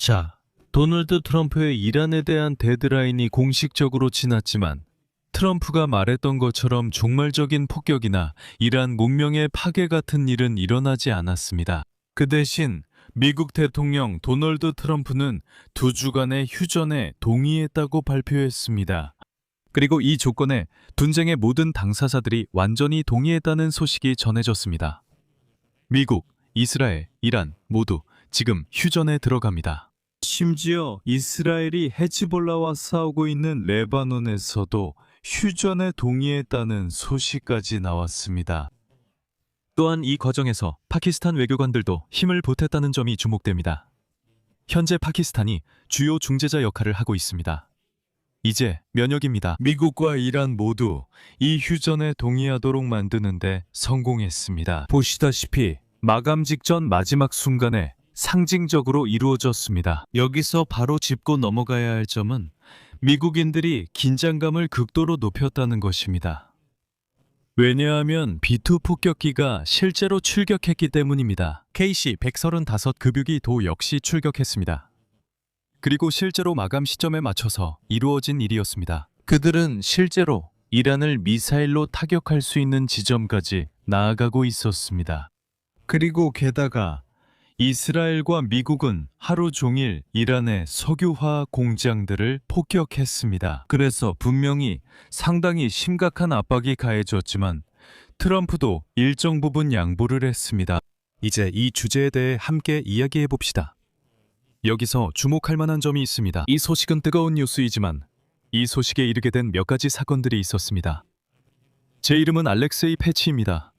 자, 도널드 트럼프의 이란에 대한 데드라인이 공식적으로 지났지만 트럼프가 말했던 것처럼 종말적인 폭격이나 이란 문명의 파괴 같은 일은 일어나지 않았습니다. 그 대신 미국 대통령 도널드 트럼프는 2주간의 휴전에 동의했다고 발표했습니다. 그리고 이 조건에 분쟁의 모든 당사자들이 완전히 동의했다는 소식이 전해졌습니다. 미국, 이스라엘, 이란 모두 지금 휴전에 들어갑니다. 심지어 이스라엘이 헤즈볼라와 싸우고 있는 레바논에서도 휴전에 동의했다는 소식까지 나왔습니다. 또한 이 과정에서 파키스탄 외교관들도 힘을 보탰다는 점이 주목됩니다. 현재 파키스탄이 주요 중재자 역할을 하고 있습니다. 이제 면역입니다. 미국과 이란 모두 이 휴전에 동의하도록 만드는데 성공했습니다. 보시다시피 마감 직전 마지막 순간에 상징적으로 이루어졌습니다. 여기서 바로 짚고 넘어가야 할 점은 미국인들이 긴장감을 극도로 높였다는 것입니다. 왜냐하면 B2 폭격기가 실제로 출격했기 때문입니다. KC-135 급유기도 역시 출격했습니다. 그리고 실제로 마감 시점에 맞춰서 이루어진 일이었습니다. 그들은 실제로 이란을 미사일로 타격할 수 있는 지점까지 나아가고 있었습니다. 그리고 게다가 이스라엘과 미국은 하루 종일 이란의 석유화학 공장들을 폭격했습니다. 그래서 분명히 상당히 심각한 압박이 가해졌지만 트럼프도 일정 부분 양보를 했습니다. 이제 이 주제에 대해 함께 이야기해 봅시다. 여기서 주목할 만한 점이 있습니다. 이 소식은 뜨거운 뉴스이지만 이 소식에 이르게 된 몇 가지 사건들이 있었습니다. 제 이름은 알렉세이 패치입니다.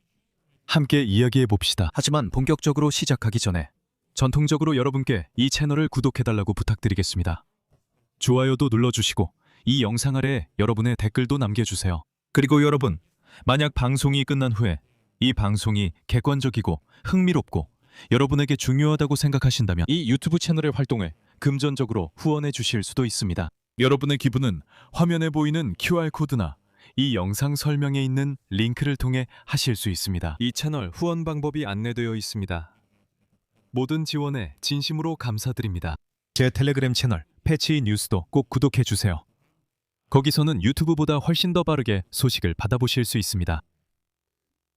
함께 이야기해 봅시다. 하지만 본격적으로 시작하기 전에 전통적으로 여러분께 이 채널을 구독해달라고 부탁드리겠습니다. 좋아요도 눌러주시고 이 영상 아래에 여러분의 댓글도 남겨주세요. 그리고 여러분, 만약 방송이 끝난 후에 이 방송이 객관적이고 흥미롭고 여러분에게 중요하다고 생각하신다면 이 유튜브 채널의 활동에 금전적으로 후원해 주실 수도 있습니다. 여러분의 기부는 화면에 보이는 QR코드나 이 영상 설명에 있는 링크를 통해 하실 수 있습니다. 이 채널 후원 방법이 안내되어 있습니다. 모든 지원에 진심으로 감사드립니다. 제 텔레그램 채널 패치 뉴스도 꼭 구독해 주세요. 거기서는 유튜브보다 훨씬 더 빠르게 소식을 받아보실 수 있습니다.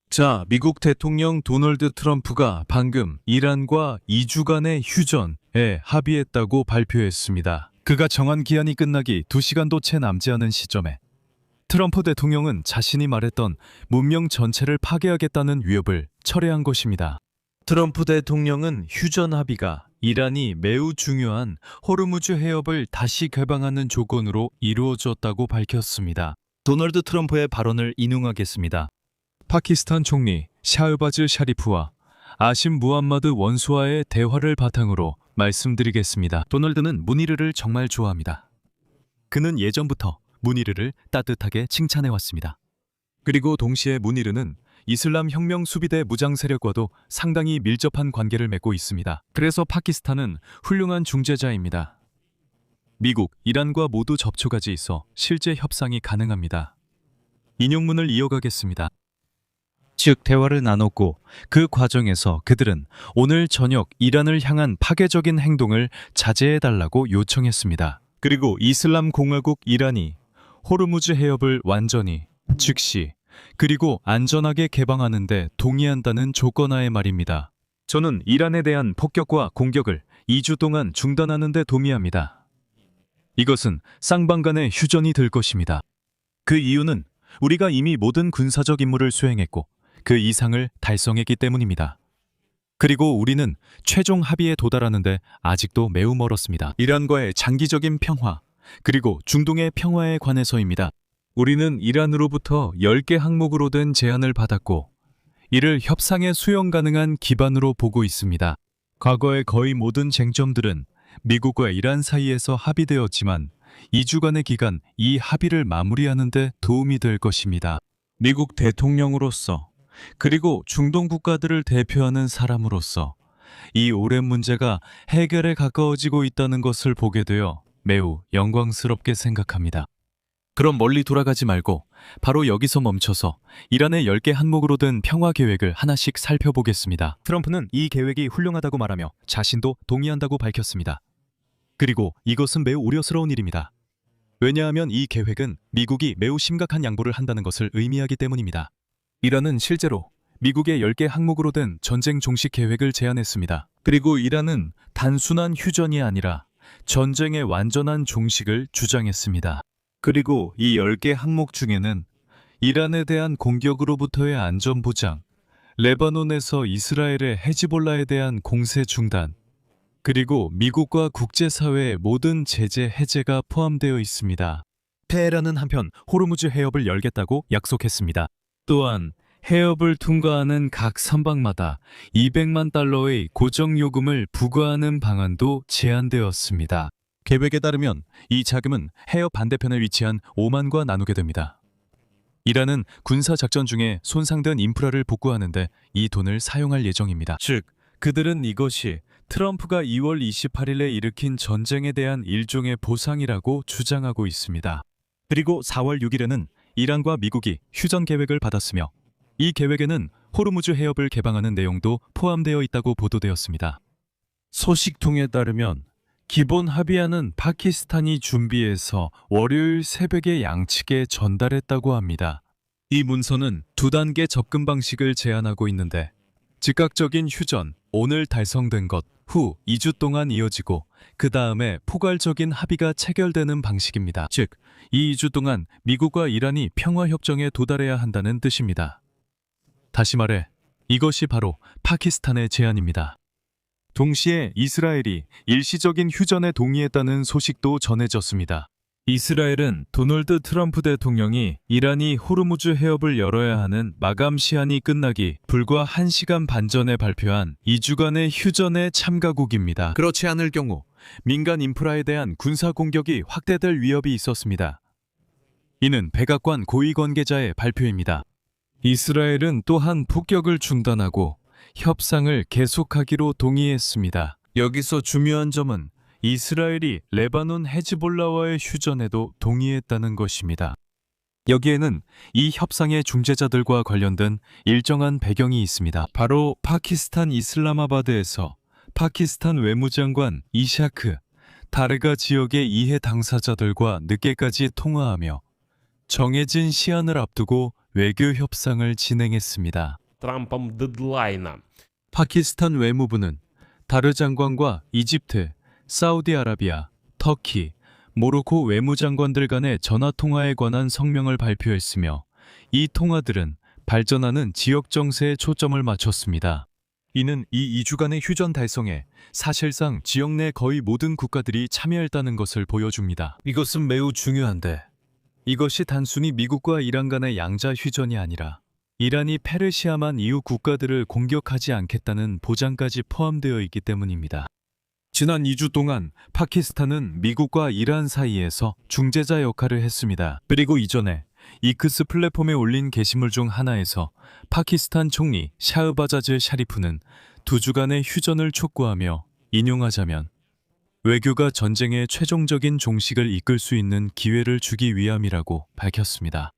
자, 미국 대통령 도널드 트럼프가 방금 이란과 2주간의 휴전에 합의했다고 발표했습니다. 그가 정한 기한이 끝나기 2시간도 채 남지 않은 시점에 트럼프 대통령은 자신이 말했던 문명 전체를 파괴하겠다는 위협을 철회한 것입니다. 트럼프 대통령은 휴전 합의가 이란이 매우 중요한 호르무즈 해협을 다시 개방하는 조건으로 이루어졌다고 밝혔습니다. 도널드 트럼프의 발언을 인용하겠습니다. 파키스탄 총리 샤흐바즈 샤리프와 아심 무함마드 원수와의 대화를 바탕으로 말씀드리겠습니다. 도널드는 무니르를 정말 좋아합니다. 그는 예전부터 무니르를 따뜻하게 칭찬해왔습니다. 그리고 동시에 무니르는 이슬람 혁명 수비대 무장 세력과도 상당히 밀접한 관계를 맺고 있습니다. 그래서 파키스탄은 훌륭한 중재자입니다. 미국, 이란과 모두 접촉까지 있어 실제 협상이 가능합니다. 인용문을 이어가겠습니다. 즉 대화를 나눴고 그 과정에서 그들은 오늘 저녁 이란을 향한 파괴적인 행동을 자제해달라고 요청했습니다. 그리고 이슬람 공화국 이란이 호르무즈 해협을 완전히, 즉시, 그리고 안전하게 개방하는 데 동의한다는 조건하에 말입니다. 저는 이란에 대한 폭격과 공격을 2주 동안 중단하는 데 동의합니다. 이것은 쌍방간의 휴전이 될 것입니다. 그 이유는 우리가 이미 모든 군사적 임무를 수행했고 그 이상을 달성했기 때문입니다. 그리고 우리는 최종 합의에 도달하는데 아직도 매우 멀었습니다. 이란과의 장기적인 평화, 그리고 중동의 평화에 관해서입니다. 우리는 이란으로부터 10개 항목으로 된 제안을 받았고 이를 협상에 수용 가능한 기반으로 보고 있습니다. 과거의 거의 모든 쟁점들은 미국과 이란 사이에서 합의되었지만 2주간의 기간 이 합의를 마무리하는 데 도움이 될 것입니다. 미국 대통령으로서 그리고 중동 국가들을 대표하는 사람으로서 이 오랜 문제가 해결에 가까워지고 있다는 것을 보게 되어 매우 영광스럽게 생각합니다. 그럼 멀리 돌아가지 말고 바로 여기서 멈춰서 이란의 10개 항목으로 된 평화 계획을 하나씩 살펴보겠습니다. 트럼프는 이 계획이 훌륭하다고 말하며 자신도 동의한다고 밝혔습니다. 그리고 이것은 매우 우려스러운 일입니다. 왜냐하면 이 계획은 미국이 매우 심각한 양보를 한다는 것을 의미하기 때문입니다. 이란은 실제로 미국의 10개 항목으로 된 전쟁 종식 계획을 제안했습니다. 그리고 이란은 단순한 휴전이 아니라 전쟁의 완전한 종식을 주장했습니다. 그리고 이 10개 항목 중에는 이란에 대한 공격으로부터의 안전보장, 레바논에서 이스라엘의 헤즈볼라에 대한 공세 중단, 그리고 미국과 국제사회의 모든 제재 해제가 포함되어 있습니다. 테헤란은 한편 호르무즈 해협을 열겠다고 약속했습니다. 또한 해협을 통과하는 각 선박마다 200만 달러의 고정 요금을 부과하는 방안도 제안되었습니다. 계획에 따르면 이 자금은 해협 반대편에 위치한 오만과 나누게 됩니다. 이란은 군사작전 중에 손상된 인프라를 복구하는데 이 돈을 사용할 예정입니다. 즉, 그들은 이것이 트럼프가 2월 28일에 일으킨 전쟁에 대한 일종의 보상이라고 주장하고 있습니다. 그리고 4월 6일에는 이란과 미국이 휴전 계획을 받았으며 이 계획에는 호르무즈 해협을 개방하는 내용도 포함되어 있다고 보도되었습니다. 소식통에 따르면 기본 합의안은 파키스탄이 준비해서 월요일 새벽에 양측에 전달했다고 합니다. 이 문서는 두 단계 접근 방식을 제안하고 있는데 즉각적인 휴전, 오늘 달성된 것 후 2주 동안 이어지고 그 다음에 포괄적인 합의가 체결되는 방식입니다. 즉, 이 2주 동안 미국과 이란이 평화협정에 도달해야 한다는 뜻입니다. 다시 말해 이것이 바로 파키스탄의 제안입니다. 동시에 이스라엘이 일시적인 휴전에 동의했다는 소식도 전해졌습니다. 이스라엘은 도널드 트럼프 대통령이 이란이 호르무즈 해협을 열어야 하는 마감 시한이 끝나기 불과 1시간 반 전에 발표한 2주간의 휴전의 참가국입니다. 그렇지 않을 경우 민간 인프라에 대한 군사 공격이 확대될 위협이 있었습니다. 이는 백악관 고위 관계자의 발표입니다. 이스라엘은 또한 폭격을 중단하고 협상을 계속하기로 동의했습니다. 여기서 중요한 점은 이스라엘이 레바논 헤즈볼라와의 휴전에도 동의했다는 것입니다. 여기에는 이 협상의 중재자들과 관련된 일정한 배경이 있습니다. 바로 파키스탄 이슬라마바드에서 파키스탄 외무장관 이샤크 다르가 지역의 이해 당사자들과 늦게까지 통화하며 정해진 시한을 앞두고 외교 협상을 진행했습니다. Трампом дедлайна. 파키스탄 외무부는 다르 장관과 이집트, 사우디아라비아, 터키, 모로코 외무장관들 간의 전화통화에 관한 성명을 발표했으며 이 통화들은 발전하는 지역 정세에 초점을 맞췄습니다. 이는 이 2주간의 휴전 달성에 사실상 지역 내 거의 모든 국가들이 참여했다는 것을 보여줍니다. 이것은 매우 중요한데 이것이 단순히 미국과 이란 간의 양자 휴전이 아니라 이란이 페르시아만 이후 국가들을 공격하지 않겠다는 보장까지 포함되어 있기 때문입니다. 지난 2주 동안 파키스탄은 미국과 이란 사이에서 중재자 역할을 했습니다. 그리고 이전에 이크스 플랫폼에 올린 게시물 중 하나에서 파키스탄 총리 샤흐바자즈 샤리프는 2주간의 휴전을 촉구하며 인용하자면 외교가 전쟁의 최종적인 종식을 이끌 수 있는 기회를 주기 위함이라고 밝혔습니다.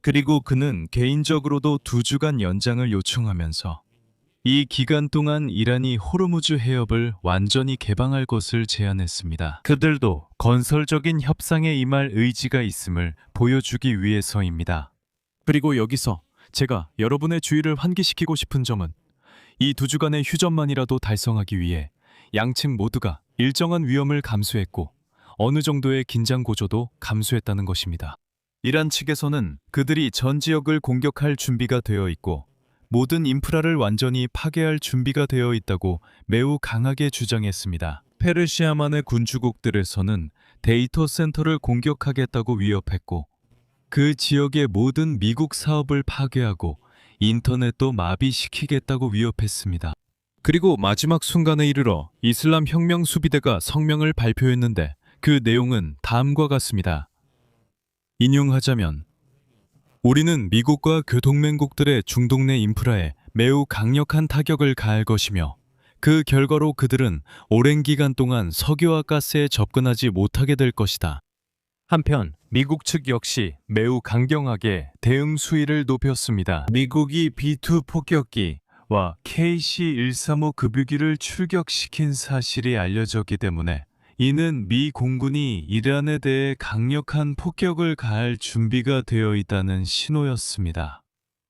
그리고 그는 개인적으로도 2주간 연장을 요청하면서 이 기간 동안 이란이 호르무즈 해협을 완전히 개방할 것을 제안했습니다. 그들도 건설적인 협상에 임할 의지가 있음을 보여주기 위해서입니다. 그리고 여기서 제가 여러분의 주의를 환기시키고 싶은 점은 이 2주간의 휴전만이라도 달성하기 위해 양측 모두가 일정한 위험을 감수했고 어느 정도의 긴장 고조도 감수했다는 것입니다. 이란 측에서는 그들이 전 지역을 공격할 준비가 되어 있고 모든 인프라를 완전히 파괴할 준비가 되어 있다고 매우 강하게 주장했습니다. 페르시아만의 군주국들에서는 데이터 센터를 공격하겠다고 위협했고 그 지역의 모든 미국 사업을 파괴하고 인터넷도 마비시키겠다고 위협했습니다. 그리고 마지막 순간에 이르러 이슬람 혁명 수비대가 성명을 발표했는데 그 내용은 다음과 같습니다. 인용하자면 우리는 미국과 교동맹국들의 중동 내 인프라에 매우 강력한 타격을 가할 것이며 그 결과로 그들은 오랜 기간 동안 석유와 가스에 접근하지 못하게 될 것이다. 한편 미국 측 역시 매우 강경하게 대응 수위를 높였습니다. 미국이 B-2 폭격기와 KC-135 급유기를 출격시킨 사실이 알려졌기 때문에 이는 미 공군이 이란에 대해 강력한 폭격을 가할 준비가 되어 있다는 신호였습니다.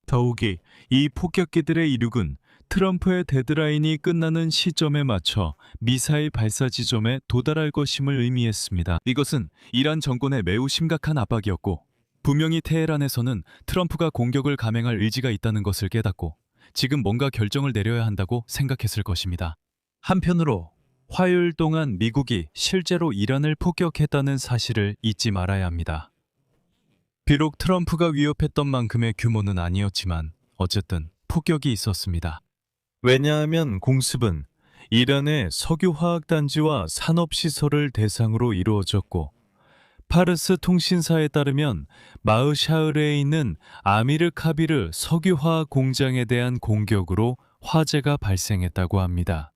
더욱이 이 폭격기들의 이륙은 트럼프의 데드라인이 끝나는 시점에 맞춰 미사일 발사 지점에 도달할 것임을 의미했습니다. 이것은 이란 정권에 매우 심각한 압박이었고, 분명히 테헤란에서는 트럼프가 공격을 감행할 의지가 있다는 것을 깨닫고 지금 뭔가 결정을 내려야 한다고 생각했을 것입니다. 한편으로 화요일 동안 미국이 실제로 이란을 폭격했다는 사실을 잊지 말아야 합니다. 비록 트럼프가 위협했던 만큼의 규모는 아니었지만 어쨌든 폭격이 있었습니다. 왜냐하면 공습은 이란의 석유화학단지와 산업시설을 대상으로 이루어졌고, 파르스 통신사에 따르면 마으샤을에 있는 아미르 카비르 석유화학 공장에 대한 공격으로 화재가 발생했다고 합니다.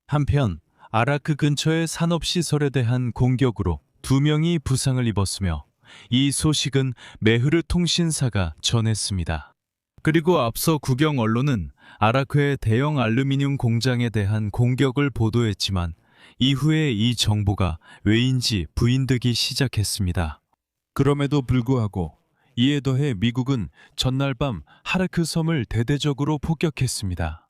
한편 아라크 근처의 산업시설에 대한 공격으로 2명이 부상을 입었으며, 이 소식은 메흐르 통신사가 전했습니다. 그리고 앞서 국영 언론은 아라크의 대형 알루미늄 공장에 대한 공격을 보도했지만 이후에 이 정보가 왜인지 부인되기 시작했습니다. 그럼에도 불구하고 이에 더해 미국은 전날 밤 하르크 섬을 대대적으로 폭격했습니다.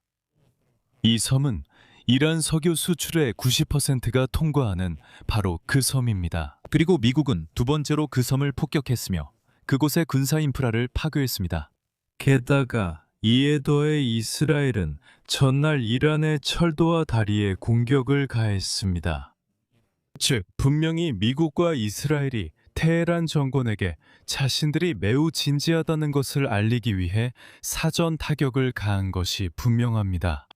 이 섬은 이란 석유 수출의 90%가 통과하는 바로 그 섬입니다. 그리고 미국은 두 번째로 그 섬을 폭격했으며 그곳의 군사 인프라를 파괴했습니다. 게다가 이에 더해 이스라엘은 전날 이란의 철도와 다리에 공격을 가했습니다. 즉, 분명히 미국과 이스라엘이 테헤란 정권에게 자신들이 매우 진지하다는 것을 알리기 위해 사전 타격을 가한 것이 분명합니다.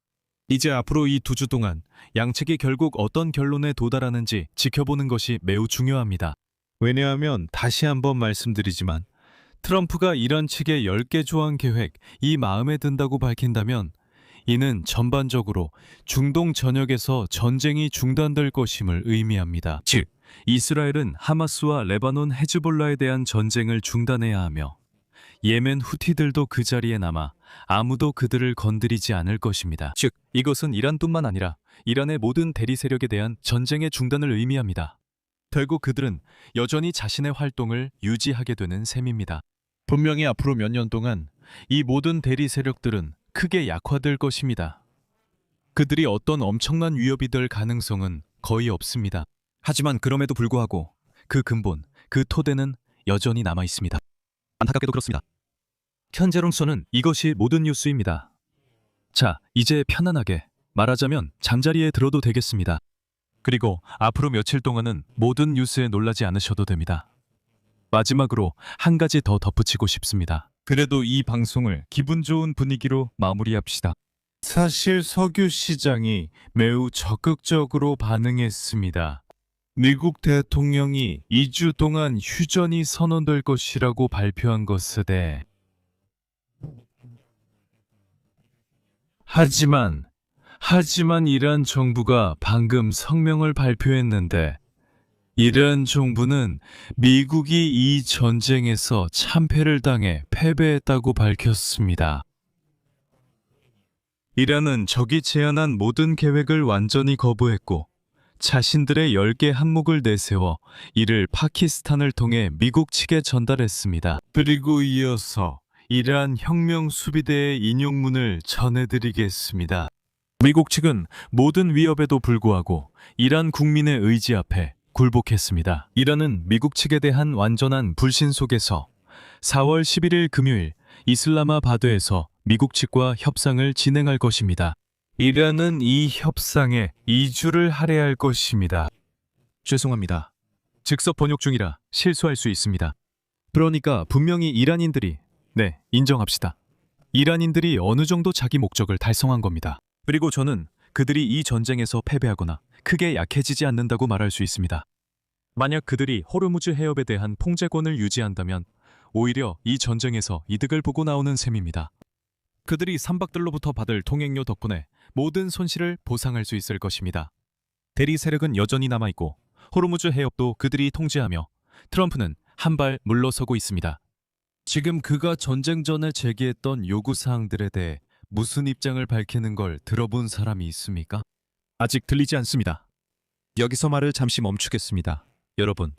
이제 앞으로 이 2주 동안 양측이 결국 어떤 결론에 도달하는지 지켜보는 것이 매우 중요합니다. 왜냐하면 다시 한번 말씀드리지만 트럼프가 이란 측의 10개 조항 계획 이 마음에 든다고 밝힌다면 이는 전반적으로 중동 전역에서 전쟁이 중단될 것임을 의미합니다. 즉, 이스라엘은 하마스와 레바논 헤즈볼라에 대한 전쟁을 중단해야 하며 예멘 후티들도 그 자리에 남아 아무도 그들을 건드리지 않을 것입니다. 즉, 이것은 이란뿐만 아니라 이란의 모든 대리 세력에 대한 전쟁의 중단을 의미합니다. 결국 그들은 여전히 자신의 활동을 유지하게 되는 셈입니다. 분명히 앞으로 몇 년 동안 이 모든 대리 세력들은 크게 약화될 것입니다. 그들이 어떤 엄청난 위협이 될 가능성은 거의 없습니다. 하지만 그럼에도 불구하고 그 근본, 그 토대는 여전히 남아 있습니다. 안타깝게도 그렇습니다. 현재로서는 이것이 모든 뉴스입니다. 자, 이제 편안하게 말하자면 잠자리에 들어도 되겠습니다. 그리고 앞으로 며칠 동안은 모든 뉴스에 놀라지 않으셔도 됩니다. 마지막으로 한 가지 더 덧붙이고 싶습니다. 그래도 이 방송을 기분 좋은 분위기로 마무리합시다. 사실 석유 시장이 매우 적극적으로 반응했습니다. 미국 대통령이 2주 동안 휴전이 선언될 것이라고 발표한 것에 대해 하지만 이란 정부가 방금 성명을 발표했는데 이란 정부는 미국이 이 전쟁에서 참패를 당해 패배했다고 밝혔습니다. 이란은 적이 제안한 모든 계획을 완전히 거부했고 자신들의 10개 항목을 내세워 이를 파키스탄을 통해 미국 측에 전달했습니다. 그리고 이어서 이란 혁명 수비대의 인용문을 전해드리겠습니다. 미국 측은 모든 위협에도 불구하고 이란 국민의 의지 앞에 굴복했습니다. 이란은 미국 측에 대한 완전한 불신 속에서 4월 11일 금요일 이슬라마바드에서 미국 측과 협상을 진행할 것입니다. 이란은 이 협상에 2주를 할애할 것입니다. 죄송합니다. 즉석 번역 중이라 실수할 수 있습니다. 그러니까 분명히 이란인들이 인정합시다. 이란인들이 어느 정도 자기 목적을 달성한 겁니다. 그리고 저는 그들이 이 전쟁에서 패배하거나 크게 약해지지 않는다고 말할 수 있습니다. 만약 그들이 호르무즈 해협에 대한 통제권을 유지한다면 오히려 이 전쟁에서 이득을 보고 나오는 셈입니다. 그들이 삼박들로부터 받을 통행료 덕분에 모든 손실을 보상할 수 있을 것입니다. 대리 세력은 여전히 남아있고 호르무즈 해협도 그들이 통제하며 트럼프는 한 발 물러서고 있습니다. 지금 그가 전쟁 전에 제기했던 요구사항들에 대해 무슨 입장을 밝히는 걸 들어본 사람이 있습니까? 아직 들리지 않습니다. 여기서 말을 잠시 멈추겠습니다. 여러분,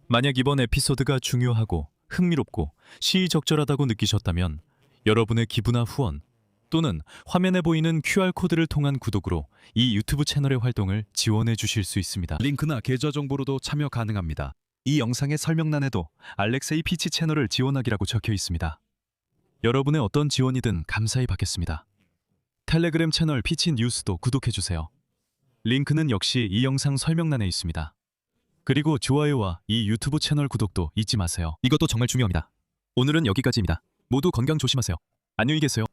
만약 이번 에피소드가 중요하고 흥미롭고 시의적절하다고 느끼셨다면 여러분의 기부나 후원 또는 화면에 보이는 QR코드를 통한 구독으로 이 유튜브 채널의 활동을 지원해 주실 수 있습니다. 링크나 계좌 정보로도 참여 가능합니다. 이 영상의 설명란에도 알렉세이 피치 채널을 지원하기라고 적혀 있습니다. 여러분의 어떤 지원이든 감사히 받겠습니다. 텔레그램 채널 피치 뉴스도 구독해 주세요. 링크는 역시 이 영상 설명란에 있습니다. 그리고 좋아요와 이 유튜브 채널 구독도 잊지 마세요. 이것도 정말 중요합니다. 오늘은 여기까지입니다. 모두 건강 조심하세요. 안녕히 계세요.